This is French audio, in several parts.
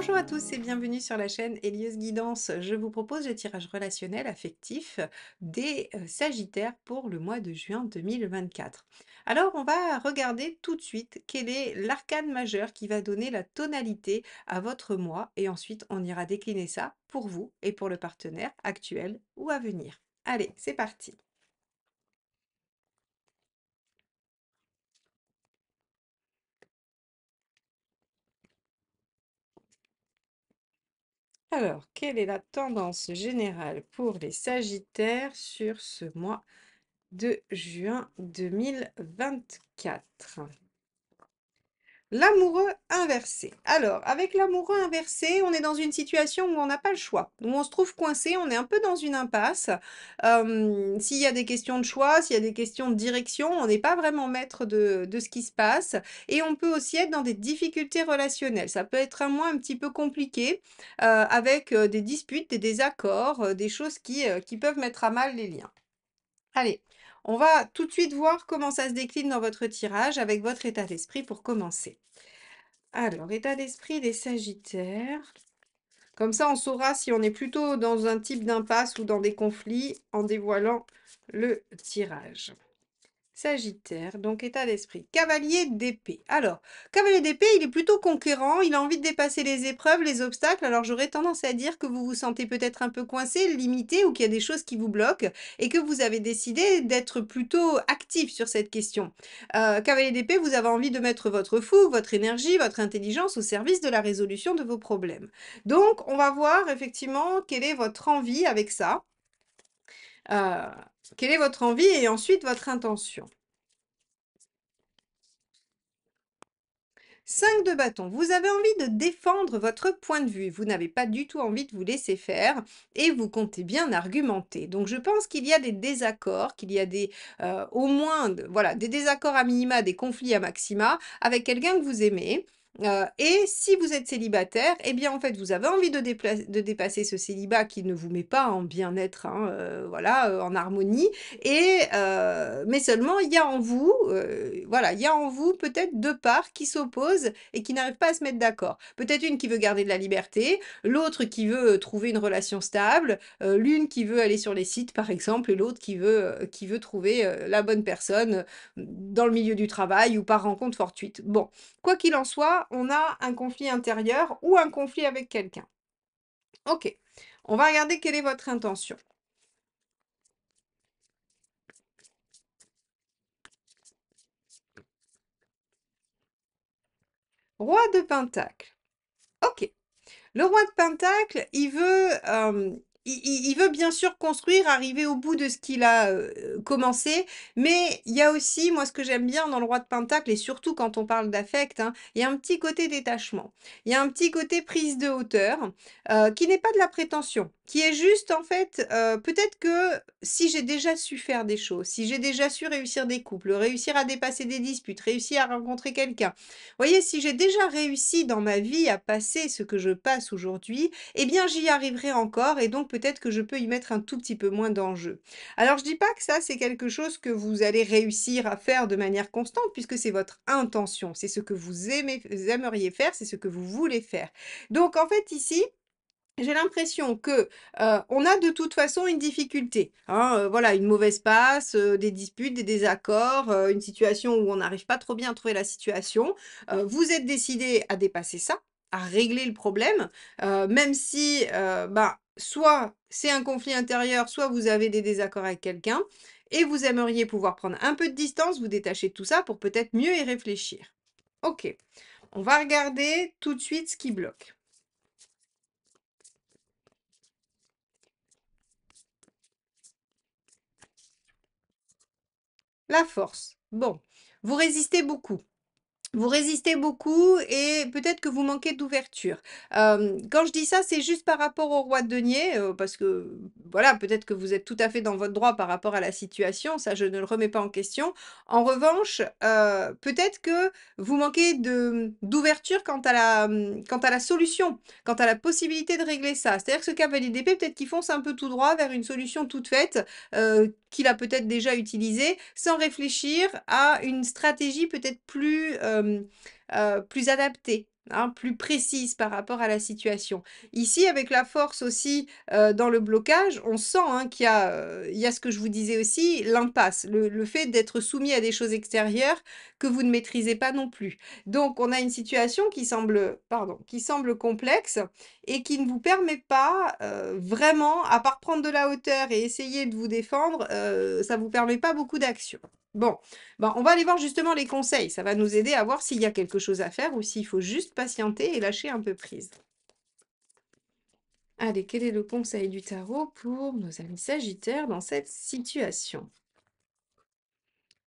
Bonjour à tous et bienvenue sur la chaîne Élieuse Guidance. Je vous propose le tirage relationnel affectif des Sagittaires pour le mois de juin 2024. Alors, on va regarder tout de suite quel est l'arcane majeur qui va donner la tonalité à votre mois et ensuite on ira décliner ça pour vous et pour le partenaire actuel ou à venir. Allez, c'est parti. Alors, quelle est la tendance générale pour les Sagittaires sur ce mois de juin 2024? L'amoureux inversé. Alors, avec l'amoureux inversé, on est dans une situation où on n'a pas le choix, où on se trouve coincé, on est un peu dans une impasse. S'il y a des questions de choix, s'il y a des questions de direction, on n'est pas vraiment maître de ce qui se passe. Et on peut aussi être dans des difficultés relationnelles. Ça peut être un mois un petit peu compliqué, avec des disputes, des désaccords, des choses qui peuvent mettre à mal les liens. Allez, on va tout de suite voir comment ça se décline dans votre tirage avec votre état d'esprit pour commencer. Alors, état d'esprit des Sagittaires. Comme ça, on saura si on est plutôt dans un type d'impasse ou dans des conflits en dévoilant le tirage. Sagittaire, donc état d'esprit. Cavalier d'épée. Alors, cavalier d'épée, il est plutôt conquérant, il a envie de dépasser les épreuves, les obstacles. Alors, j'aurais tendance à dire que vous vous sentez peut-être un peu coincé, limité, ou qu'il y a des choses qui vous bloquent, et que vous avez décidé d'être plutôt actif sur cette question. Cavalier d'épée, vous avez envie de mettre votre fou, votre énergie, votre intelligence au service de la résolution de vos problèmes. Donc, on va voir effectivement quelle est votre envie avec ça. Euh, Quelle est votre envie et ensuite votre intention. 5 de bâton. Vous avez envie de défendre votre point de vue. Vous n'avez pas du tout envie de vous laisser faire et vous comptez bien argumenter. Donc je pense qu'il y a des désaccords, qu'il y a des au moins voilà, des désaccords à minima, des conflits à maxima avec quelqu'un que vous aimez. Et si vous êtes célibataire, eh bien en fait vous avez envie de dépasser ce célibat qui ne vous met pas en bien-être, hein, voilà, en harmonie, mais seulement il y a en vous, voilà, il y a en vous peut-être 2 parts qui s'opposent et qui n'arrivent pas à se mettre d'accord. Peut-être une qui veut garder de la liberté, l'autre qui veut, trouver une relation stable, l'une qui veut aller sur les sites par exemple et l'autre qui veut trouver, la bonne personne, dans le milieu du travail ou par rencontre fortuite. Bon, quoi qu'il en soit, on a un conflit intérieur ou un conflit avec quelqu'un. OK, on va regarder quelle est votre intention. Roi de pentacle. OK. Le roi de Pentacle, il veut, il veut bien sûr construire, arriver au bout de ce qu'il a commencé, mais il y a aussi, moi ce que j'aime bien dans le roi de Pentacle, et surtout quand on parle d'affect, hein, il y a un petit côté détachement. Il y a un petit côté prise de hauteur, qui n'est pas de la prétention, qui est juste en fait, peut-être que si j'ai déjà su faire des choses, si j'ai déjà su réussir des couples, réussir à dépasser des disputes, réussir à rencontrer quelqu'un, voyez, si j'ai déjà réussi dans ma vie à passer ce que je passe aujourd'hui, eh bien j'y arriverai encore et donc peut-être que je peux y mettre un tout petit peu moins d'enjeu. Alors je dis pas que ça c'est quelque chose que vous allez réussir à faire de manière constante puisque c'est votre intention, c'est ce que vous aimeriez faire, c'est ce que vous voulez faire. Donc en fait ici, j'ai l'impression que, on a de toute façon une difficulté, hein, voilà, une mauvaise passe, des disputes, des désaccords, une situation où on n'arrive pas trop bien à trouver la situation. Vous êtes décidé à dépasser ça, à régler le problème, même si, bah, soit c'est un conflit intérieur, soit vous avez des désaccords avec quelqu'un et vous aimeriez pouvoir prendre un peu de distance, vous détacher de tout ça pour peut-être mieux y réfléchir. OK, on va regarder tout de suite ce qui bloque. La force. Bon, vous résistez beaucoup. Vous résistez beaucoup et peut-être que vous manquez d'ouverture. Quand je dis ça, c'est juste par rapport au roi de denier, parce que, voilà, peut-être que vous êtes tout à fait dans votre droit par rapport à la situation, ça je ne le remets pas en question. En revanche, peut-être que vous manquez d'ouverture quant à la solution, quant à la possibilité de régler ça. C'est-à-dire que ce cavalier d'épée, peut-être qu'il fonce un peu tout droit vers une solution toute faite, qu'il a peut-être déjà utilisée, sans réfléchir à une stratégie peut-être plus adaptée. hein, plus précise par rapport à la situation. Ici, avec la force aussi, dans le blocage, on sent, hein, il y a ce que je vous disais aussi, l'impasse, le fait d'être soumis à des choses extérieures que vous ne maîtrisez pas non plus. Donc on a une situation qui semble complexe et qui ne vous permet pas, vraiment, à part prendre de la hauteur et essayer de vous défendre, ça vous permet pas beaucoup d'action. Bon, ben, on va aller voir justement les conseils. Ça va nous aider à voir s'il y a quelque chose à faire ou s'il faut juste patienter et lâcher un peu prise. Allez, quel est le conseil du tarot pour nos amis sagittaires dans cette situation?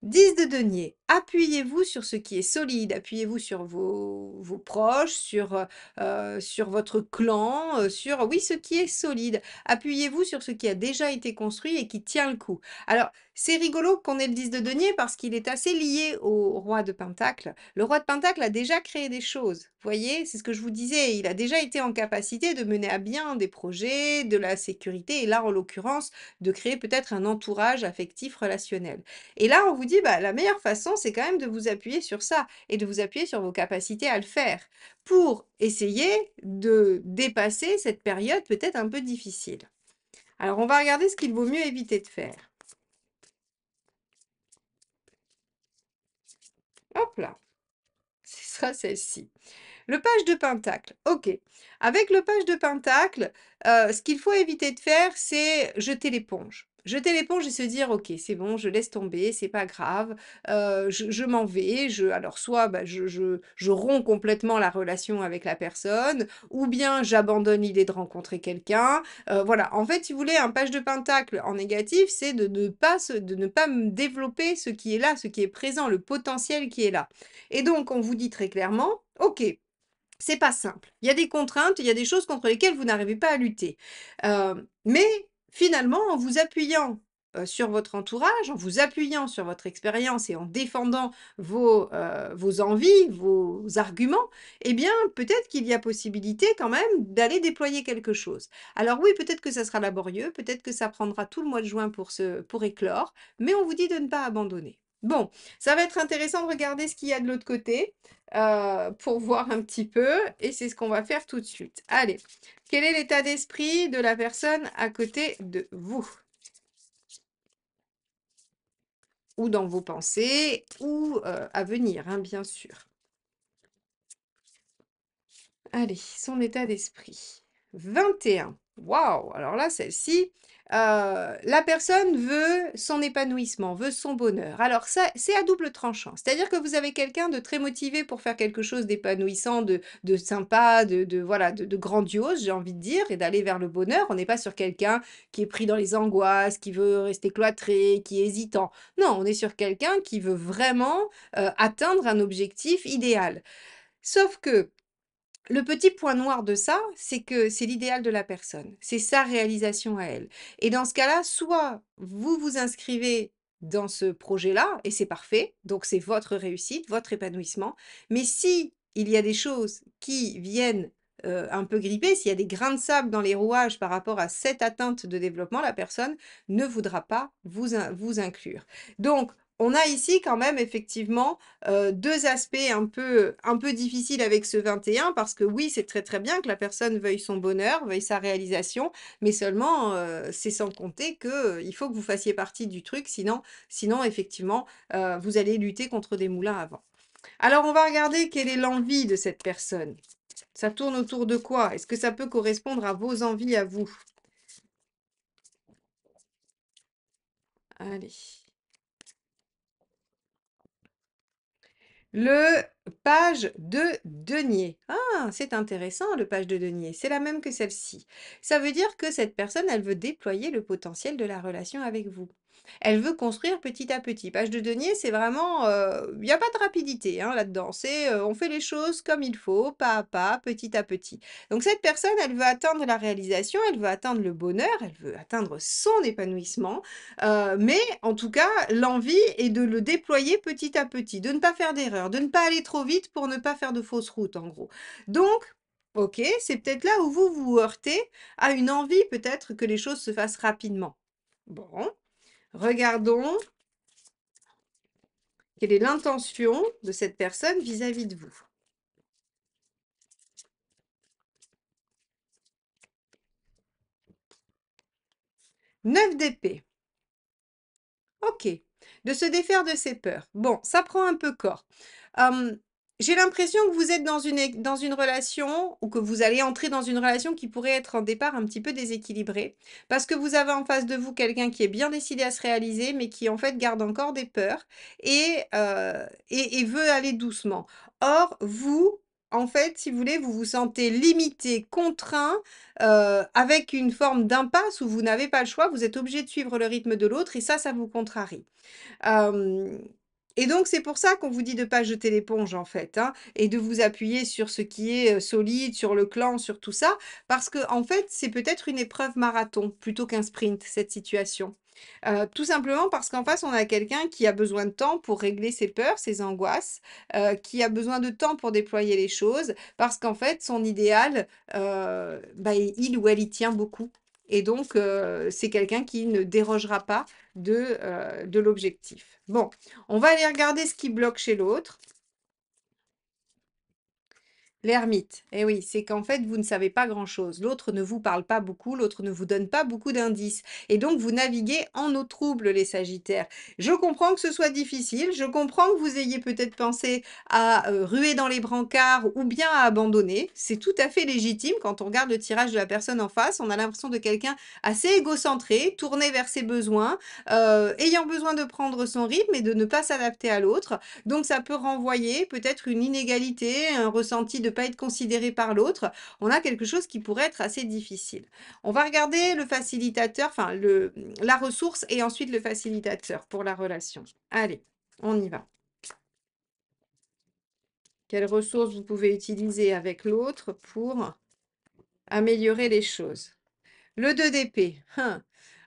10 de denier, appuyez-vous sur ce qui est solide, appuyez-vous sur vos proches, sur votre clan, sur oui, ce qui est solide. Appuyez-vous sur ce qui a déjà été construit et qui tient le coup. Alors, c'est rigolo qu'on ait le 10 de denier parce qu'il est assez lié au roi de Pentacle. Le roi de Pentacle a déjà créé des choses, vous voyez? C'est ce que je vous disais, il a déjà été en capacité de mener à bien des projets, de la sécurité et là, en l'occurrence, de créer peut-être un entourage affectif relationnel. Et là, on vous dit, bah, la meilleure façon, c'est quand même de vous appuyer sur ça et de vous appuyer sur vos capacités à le faire pour essayer de dépasser cette période peut-être un peu difficile. Alors, on va regarder ce qu'il vaut mieux éviter de faire. Hop là, ce sera celle-ci. Le page de pentacle, OK. Avec le page de pentacle, ce qu'il faut éviter de faire, c'est jeter l'éponge. Jeter l'éponge et se dire: «OK, c'est bon, je laisse tomber, c'est pas grave, je m'en vais». Alors soit, bah, je romps complètement la relation avec la personne ou bien j'abandonne l'idée de rencontrer quelqu'un. Voilà, en fait, si vous voulez, un page de pentacle en négatif, c'est de ne pas m développer ce qui est là, ce qui est présent, le potentiel qui est là. Et donc on vous dit très clairement: «OK, c'est pas simple. Il y a des contraintes, il y a des choses contre lesquelles vous n'arrivez pas à lutter. Mais finalement, en vous appuyant, sur votre entourage, en vous appuyant sur votre expérience et en défendant vos envies, vos arguments, eh bien, peut-être qu'il y a possibilité quand même d'aller déployer quelque chose. Alors oui, peut-être que ça sera laborieux, peut-être que ça prendra tout le mois de juin pour éclore, mais on vous dit de ne pas abandonner. Bon, ça va être intéressant de regarder ce qu'il y a de l'autre côté pour voir un petit peu et c'est ce qu'on va faire tout de suite. Allez, quel est l'état d'esprit de la personne à côté de vous? Ou dans vos pensées ou, à venir, hein, bien sûr. Allez, son état d'esprit. 21. Waouh! Alors là, celle-ci, la personne veut son épanouissement, veut son bonheur. Alors ça, c'est à double tranchant. C'est-à-dire que vous avez quelqu'un de très motivé pour faire quelque chose d'épanouissant, de sympa, voilà, de grandiose, j'ai envie de dire, et d'aller vers le bonheur. On n'est pas sur quelqu'un qui est pris dans les angoisses, qui veut rester cloîtré, qui est hésitant. Non, on est sur quelqu'un qui veut vraiment, atteindre un objectif idéal. Sauf que le petit point noir de ça, c'est que c'est l'idéal de la personne. C'est sa réalisation à elle. Et dans ce cas-là, soit vous vous inscrivez dans ce projet-là et c'est parfait, donc c'est votre réussite, votre épanouissement. Mais si il y a des choses qui viennent, un peu gripper, s'il y a des grains de sable dans les rouages par rapport à cette atteinte de développement, la personne ne voudra pas vous inclure. Donc on a ici quand même effectivement 2 aspects un peu difficiles avec ce 21 parce que oui, c'est très, très bien que la personne veuille son bonheur, veuille sa réalisation, mais seulement, c'est sans compter que, il faut que vous fassiez partie du truc, sinon effectivement, vous allez lutter contre des moulins à vent. Alors on va regarder quelle est l'envie de cette personne. Ça tourne autour de quoi? Est-ce que ça peut correspondre à vos envies à vous? Allez. Le page de denier. Ah, c'est intéressant le page de denier. C'est la même que celle-ci. Ça veut dire que cette personne, elle veut déployer le potentiel de la relation avec vous. Elle veut construire petit à petit. Page de denier, c'est vraiment, il n'y a pas de rapidité hein, là-dedans. C'est, on fait les choses comme il faut, pas à pas, petit à petit. Donc cette personne, elle veut atteindre la réalisation, elle veut atteindre le bonheur, elle veut atteindre son épanouissement. Mais en tout cas, l'envie est de le déployer petit à petit, de ne pas faire d'erreur, de ne pas aller trop vite pour ne pas faire de fausses routes, en gros. Donc, OK, c'est peut-être là où vous vous heurtez à une envie peut-être que les choses se fassent rapidement. Bon, regardons quelle est l'intention de cette personne vis-à-vis de vous. 9 d'épée. OK. De se défaire de ses peurs. Bon, ça prend un peu corps. Hem, j'ai l'impression que vous êtes dans une relation ou que vous allez entrer dans une relation qui pourrait être en départ un petit peu déséquilibrée. Parce que vous avez en face de vous quelqu'un qui est bien décidé à se réaliser, mais qui en fait garde encore des peurs et veut aller doucement. Or, vous, en fait, si vous voulez, vous vous sentez limité, contraint, avec une forme d'impasse où vous n'avez pas le choix, vous êtes obligé de suivre le rythme de l'autre et ça vous contrarie. Hem et donc c'est pour ça qu'on vous dit de pas jeter l'éponge en fait, hein, et de vous appuyer sur ce qui est, solide, sur le clan, sur tout ça. Parce que en fait, c'est peut-être une épreuve marathon plutôt qu'un sprint, cette situation. Tout simplement parce qu'en face, on a quelqu'un qui a besoin de temps pour régler ses peurs, ses angoisses, qui a besoin de temps pour déployer les choses, parce qu'en fait, son idéal, bah, il ou elle y tient beaucoup et donc c'est quelqu'un qui ne dérogera pas de l'objectif. Bon, on va aller regarder ce qui bloque chez l'autre. L'ermite, eh oui, c'est qu'en fait, vous ne savez pas grand-chose. L'autre ne vous parle pas beaucoup, l'autre ne vous donne pas beaucoup d'indices. Et donc, vous naviguez en eau trouble, les Sagittaires. Je comprends que ce soit difficile, je comprends que vous ayez peut-être pensé à ruer dans les brancards ou bien à abandonner. C'est tout à fait légitime quand on regarde le tirage de la personne en face. On a l'impression de quelqu'un assez égocentré, tourné vers ses besoins, ayant besoin de prendre son rythme et de ne pas s'adapter à l'autre. Donc ça peut renvoyer peut-être une inégalité, un ressenti de ne pas être considéré par l'autre. On a quelque chose qui pourrait être assez difficile. On va regarder le facilitateur, enfin la ressource et ensuite le facilitateur pour la relation. Allez, on y va. Quelles ressources vous pouvez utiliser avec l'autre pour améliorer les choses? Le 2 d'épée.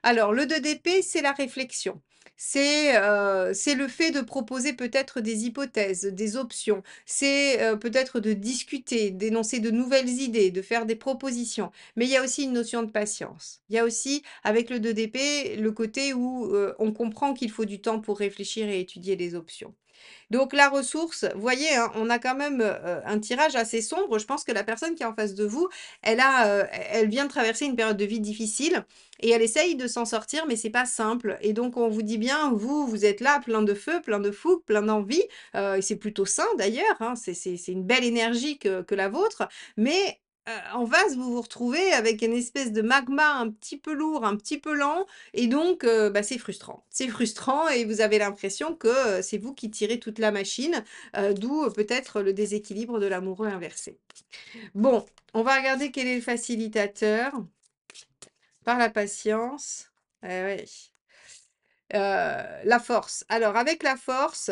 Alors, le 2 d'épée, c'est la réflexion. C'est le fait de proposer peut-être des hypothèses, des options. C'est peut-être de discuter, d'énoncer de nouvelles idées, de faire des propositions. Mais il y a aussi une notion de patience. Il y a aussi, avec le 2 d'épée, le côté où on comprend qu'il faut du temps pour réfléchir et étudier les options. Donc la ressource, vous voyez, hein, on a quand même, un tirage assez sombre. Je pense que la personne qui est en face de vous, elle vient de traverser une période de vie difficile et elle essaye de s'en sortir, mais c'est pas simple et donc on vous dit bien, vous êtes là plein de feu, plein de fougue, plein d'envie, et c'est plutôt sain d'ailleurs, hein, c'est une belle énergie que la vôtre, mais en face, vous vous retrouvez avec une espèce de magma un petit peu lourd, un petit peu lent et donc, bah, c'est frustrant. C'est frustrant et vous avez l'impression que, c'est vous qui tirez toute la machine, d'où, peut-être le déséquilibre de l'amoureux inversé. Bon, on va regarder quel est le facilitateur. Par la patience. Eh ouais. La force. Alors avec la force,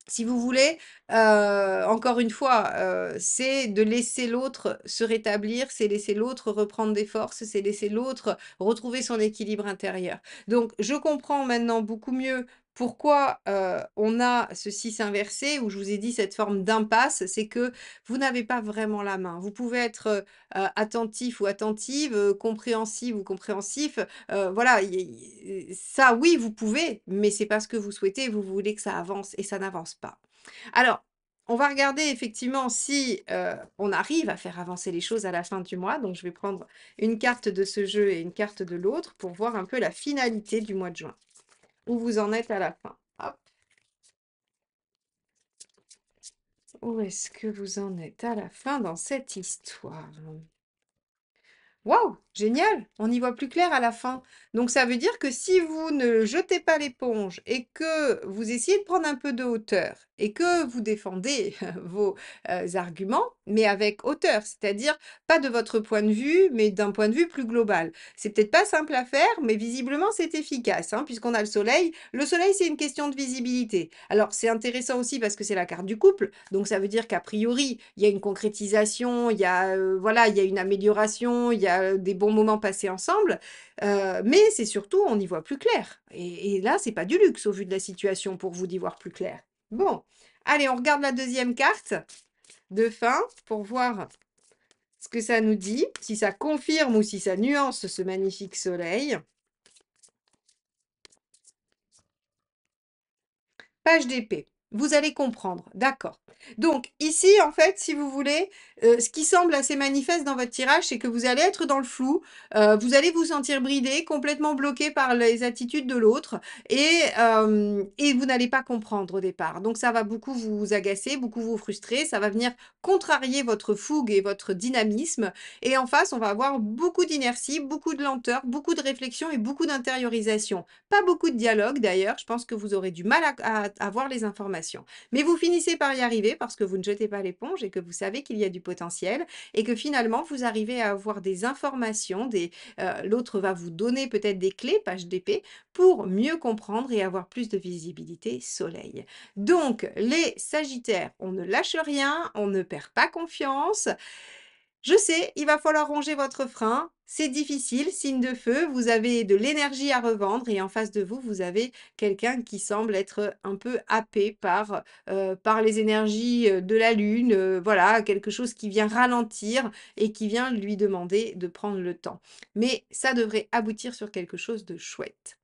si vous voulez, encore une fois, c'est de laisser l'autre se rétablir, c'est laisser l'autre reprendre des forces, c'est laisser l'autre retrouver son équilibre intérieur. Donc je comprends maintenant beaucoup mieux pourquoi, on a ce 6 inversé où je vous ai dit cette forme d'impasse, c'est que vous n'avez pas vraiment la main. Vous pouvez être, attentif ou attentive, compréhensive ou compréhensif, voilà, ça oui, vous pouvez, mais c'est pas ce que vous souhaitez, vous voulez que ça avance et ça n'avance pas. Alors, on va regarder effectivement si on arrive à faire avancer les choses à la fin du mois. Donc, je vais prendre une carte de ce jeu et une carte de l'autre pour voir un peu la finalité du mois de juin. Où vous en êtes à la fin. Hop. Où est-ce que vous en êtes à la fin dans cette histoire? Waouh, génial! On y voit plus clair à la fin. Donc ça veut dire que si vous ne jetez pas l'éponge et que vous essayez de prendre un peu de hauteur et que vous défendez vos arguments, mais avec hauteur, c'est-à-dire pas de votre point de vue, mais d'un point de vue plus global. C'est peut-être pas simple à faire, mais visiblement c'est efficace, hein, puisqu'on a le soleil. Le soleil, c'est une question de visibilité. Alors c'est intéressant aussi parce que c'est la carte du couple, donc ça veut dire qu'a priori, il y a une concrétisation, il y a, voilà, il y a une amélioration, il y a des bons moments passés ensemble, mais c'est surtout, on y voit plus clair. Et là, c'est pas du luxe au vu de la situation pour vous d'y voir plus clair. Bon, allez, on regarde la deuxième carte de fin pour voir ce que ça nous dit, si ça confirme ou si ça nuance ce magnifique soleil. Page d'épée. Vous allez comprendre, d'accord. Donc ici, en fait, si vous voulez, ce qui semble assez manifeste dans votre tirage, c'est que vous allez être dans le flou, vous allez vous sentir bridé, complètement bloqué par les attitudes de l'autre et vous n'allez pas comprendre au départ. Donc ça va beaucoup vous agacer, beaucoup vous frustrer, ça va venir contrarier votre fougue et votre dynamisme et en face, on va avoir beaucoup d'inertie, beaucoup de lenteur, beaucoup de réflexion et beaucoup d'intériorisation. Pas beaucoup de dialogue d'ailleurs, je pense que vous aurez du mal à avoir les informations. Mais vous finissez par y arriver parce que vous ne jetez pas l'éponge et que vous savez qu'il y a du potentiel et que finalement vous arrivez à avoir des informations, l'autre va vous donner peut-être des clés, page d'épée, pour mieux comprendre et avoir plus de visibilité soleil. Donc les Sagittaires, on ne lâche rien, on ne perd pas confiance, je sais, il va falloir ronger votre frein. C'est difficile, signe de feu. Vous avez de l'énergie à revendre et en face de vous, vous avez quelqu'un qui semble être un peu happé par les énergies de la Lune. Voilà, quelque chose qui vient ralentir et qui vient lui demander de prendre le temps. Mais ça devrait aboutir sur quelque chose de chouette.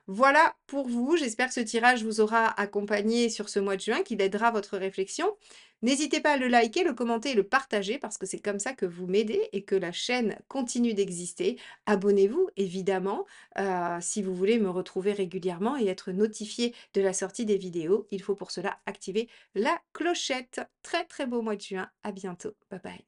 Voilà pour vous. J'espère que ce tirage vous aura accompagné sur ce mois de juin, qu'il aidera votre réflexion. N'hésitez pas à le liker, le commenter et le partager parce que c'est comme ça que vous m'aidez et que la chaîne continue d'exister. Abonnez-vous évidemment si vous voulez me retrouver régulièrement et être notifié de la sortie des vidéos. Il faut pour cela activer la clochette. Très très beau mois de juin. À bientôt. Bye bye.